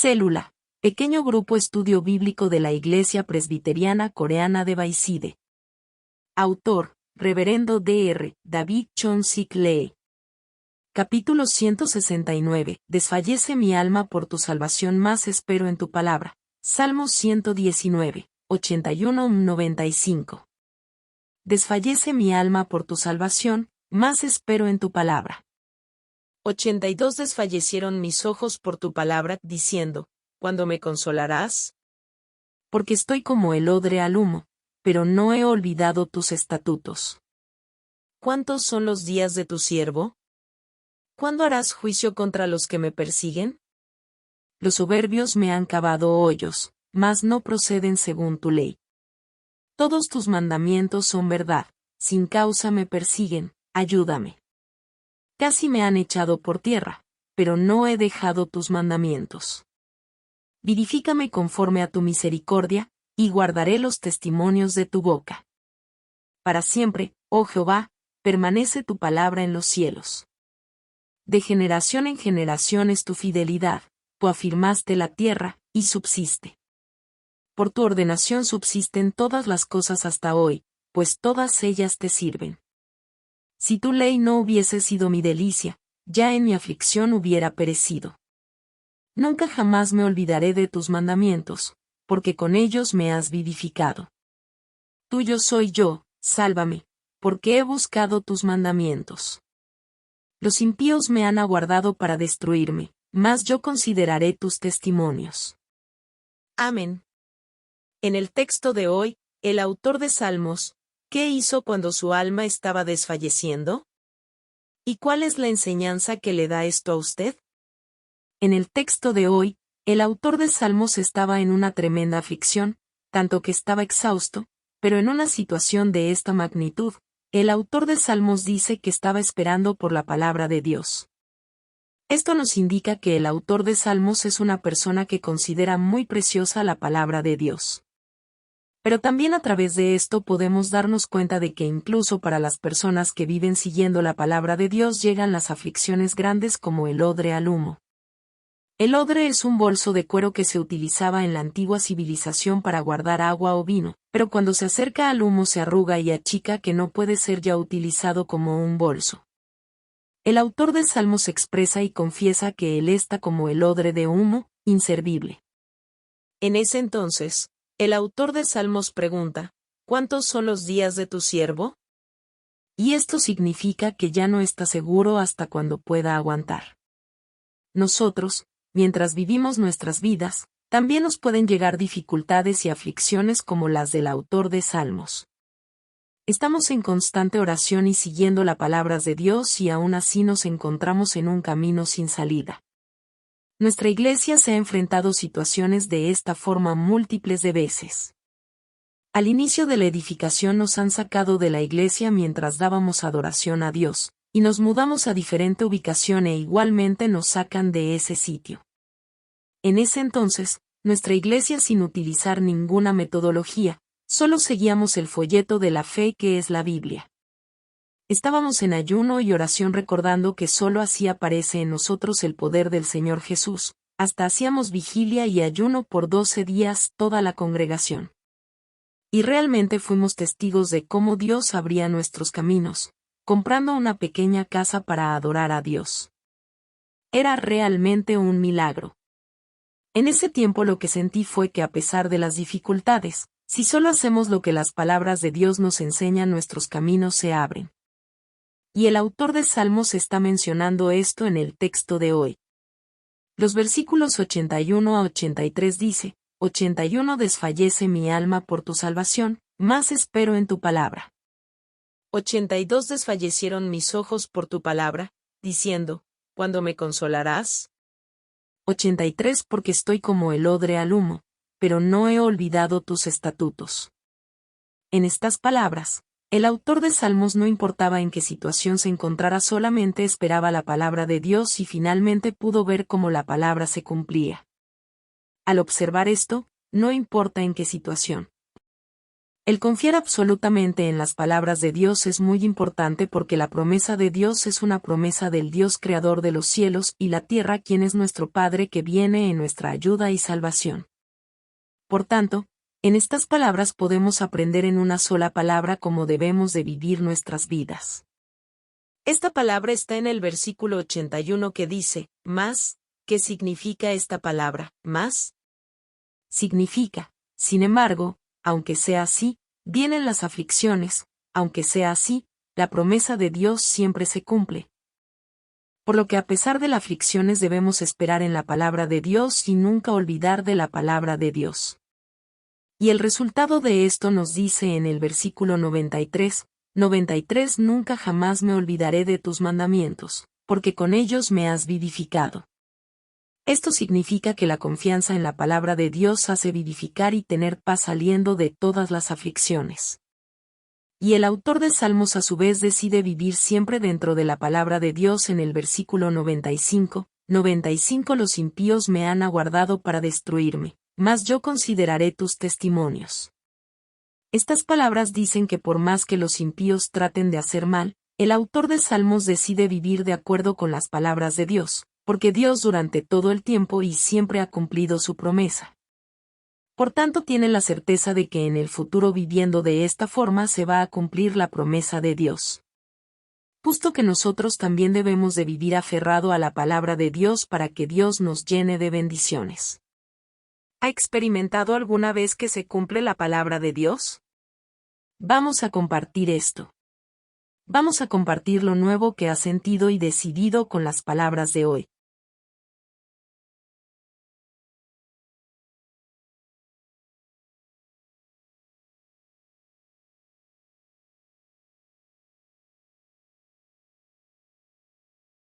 Célula. Pequeño grupo estudio bíblico de la Iglesia Presbiteriana Coreana de Baiside. Autor, Reverendo Dr. David Chon-sik Lee. Capítulo 169. Desfallece mi alma por tu salvación, más espero en tu palabra. Salmos 119, 81-95. Desfallece mi alma por tu salvación, más espero en tu palabra. 82. Desfallecieron mis ojos por tu palabra, diciendo, ¿cuándo me consolarás? Porque estoy como el odre al humo, pero no he olvidado tus estatutos. ¿Cuántos son los días de tu siervo? ¿Cuándo harás juicio contra los que me persiguen? Los soberbios me han cavado hoyos, mas no proceden según tu ley. Todos tus mandamientos son verdad, sin causa me persiguen, ayúdame. Casi me han echado por tierra, pero no he dejado tus mandamientos. Vivifícame conforme a tu misericordia, y guardaré los testimonios de tu boca. Para siempre, oh Jehová, permanece tu palabra en los cielos. De generación en generación es tu fidelidad, tú afirmaste la tierra, y subsiste. Por tu ordenación subsisten todas las cosas hasta hoy, pues todas ellas te sirven. Si tu ley no hubiese sido mi delicia, ya en mi aflicción hubiera perecido. Nunca jamás me olvidaré de tus mandamientos, porque con ellos me has vivificado. Tuyo soy yo, sálvame, porque he buscado tus mandamientos. Los impíos me han aguardado para destruirme, mas yo consideraré tus testimonios. Amén. En el texto de hoy, el autor de Salmos, ¿qué hizo cuando su alma estaba desfalleciendo? ¿Y cuál es la enseñanza que le da esto a usted? En el texto de hoy, el autor de Salmos estaba en una tremenda aflicción, tanto que estaba exhausto, pero en una situación de esta magnitud, el autor de Salmos dice que estaba esperando por la palabra de Dios. Esto nos indica que el autor de Salmos es una persona que considera muy preciosa la palabra de Dios. Pero también a través de esto podemos darnos cuenta de que incluso para las personas que viven siguiendo la palabra de Dios llegan las aflicciones grandes como el odre al humo. El odre es un bolso de cuero que se utilizaba en la antigua civilización para guardar agua o vino, pero cuando se acerca al humo se arruga y achica que no puede ser ya utilizado como un bolso. El autor de Salmos expresa y confiesa que él está como el odre de humo, inservible. En ese entonces, el autor de Salmos pregunta, ¿cuántos son los días de tu siervo? Y esto significa que ya no está seguro hasta cuando pueda aguantar. Nosotros, mientras vivimos nuestras vidas, también nos pueden llegar dificultades y aflicciones como las del autor de Salmos. Estamos en constante oración y siguiendo las palabras de Dios y aún así nos encontramos en un camino sin salida. Nuestra iglesia se ha enfrentado situaciones de esta forma múltiples de veces. Al inicio de la edificación nos han sacado de la iglesia mientras dábamos adoración a Dios, y nos mudamos a diferente ubicación e igualmente nos sacan de ese sitio. En ese entonces, nuestra iglesia sin utilizar ninguna metodología, solo seguíamos el folleto de la fe que es la Biblia. Estábamos en ayuno y oración recordando que solo así aparece en nosotros el poder del Señor Jesús, hasta hacíamos vigilia y ayuno por 12 días toda la congregación. Y realmente fuimos testigos de cómo Dios abría nuestros caminos, comprando una pequeña casa para adorar a Dios. Era realmente un milagro. En ese tiempo lo que sentí fue que a pesar de las dificultades, si solo hacemos lo que las palabras de Dios nos enseñan, nuestros caminos se abren. Y el autor de Salmos está mencionando esto en el texto de hoy. Los versículos 81 a 83 dice, 81 Desfallece mi alma por tu salvación, más espero en tu palabra. 82 Desfallecieron mis ojos por tu palabra, diciendo, ¿cuándo me consolarás? 83 Porque estoy como el odre al humo, pero no he olvidado tus estatutos. En estas palabras, el autor de Salmos no importaba en qué situación se encontrara, solamente esperaba la palabra de Dios y finalmente pudo ver cómo la palabra se cumplía. Al observar esto, no importa en qué situación. El confiar absolutamente en las palabras de Dios es muy importante porque la promesa de Dios es una promesa del Dios creador de los cielos y la tierra, quien es nuestro Padre que viene en nuestra ayuda y salvación. Por tanto, en estas palabras podemos aprender en una sola palabra cómo debemos de vivir nuestras vidas. Esta palabra está en el versículo 81 que dice, más. ¿Qué significa esta palabra, más? Significa, sin embargo, aunque sea así, vienen las aflicciones, aunque sea así, la promesa de Dios siempre se cumple. Por lo que a pesar de las aflicciones debemos esperar en la palabra de Dios y nunca olvidar de la palabra de Dios. Y el resultado de esto nos dice en el versículo 93, nunca jamás me olvidaré de tus mandamientos, porque con ellos me has vivificado. Esto significa que la confianza en la palabra de Dios hace vivificar y tener paz saliendo de todas las aflicciones. Y el autor de Salmos a su vez decide vivir siempre dentro de la palabra de Dios en el versículo 95, los impíos me han aguardado para destruirme, mas yo consideraré tus testimonios. Estas palabras dicen que por más que los impíos traten de hacer mal, el autor de Salmos decide vivir de acuerdo con las palabras de Dios, porque Dios durante todo el tiempo y siempre ha cumplido su promesa. Por tanto tiene la certeza de que en el futuro viviendo de esta forma se va a cumplir la promesa de Dios. Justo que nosotros también debemos de vivir aferrado a la palabra de Dios para que Dios nos llene de bendiciones. ¿Ha experimentado alguna vez que se cumple la palabra de Dios? Vamos a compartir esto. Vamos a compartir lo nuevo que has sentido y decidido con las palabras de hoy.